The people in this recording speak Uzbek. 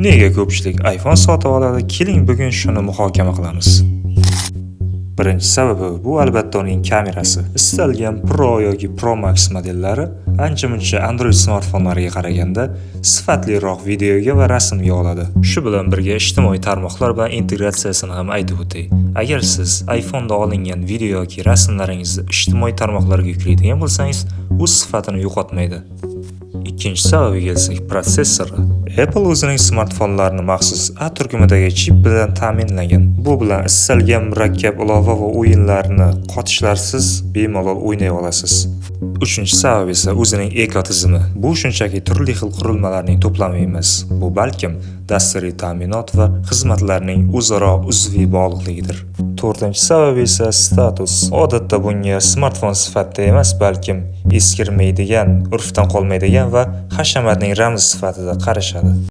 Nega ko'pchilik iPhone sotib oladi? Keling bugun shuni muhokama qilamiz. Birinchi sababi bu albatta uning kamerasi. Istalgan Pro yoki Pro Max modellari ancha-muncha Android smartfonlariga qaraganda sifatliroq videoga va rasmga oladi. Shu bilan birga ijtimoiy tarmoqlar bilan integratsiyasini ham aytib o'tay. Agar siz iPhone'da olingan video yoki rasmlaringizni ijtimoiy tarmoqlarga yuklaydigan bo'lsangiz, u sifatini yo'qotmaydi. Ikkinchi sababiga kelsak, protsessori. Apple o'zining smartfonlarini maxsus A turkumidagi chip bilan ta'minlagan. Bu bilan istalgan murakkab ilova va o'yinlarni qotishlarsiz bemalol o'ynay olasiz. Uchinchi sabab esa o'zining ekotizimi. Bu shunchaki turli xil qurilmalarning to'plami emas. Bu balkim dasturiy ta'minot va xizmatlarning o'zaro uzviy bog'liqligidir. To'rtinchi sabab esa status. Odatda bunga smartfon sifatida emas, balkim eskirmaydigan, urfdan qolmaydigan va hashamatning ramzi sifatida qarashadi.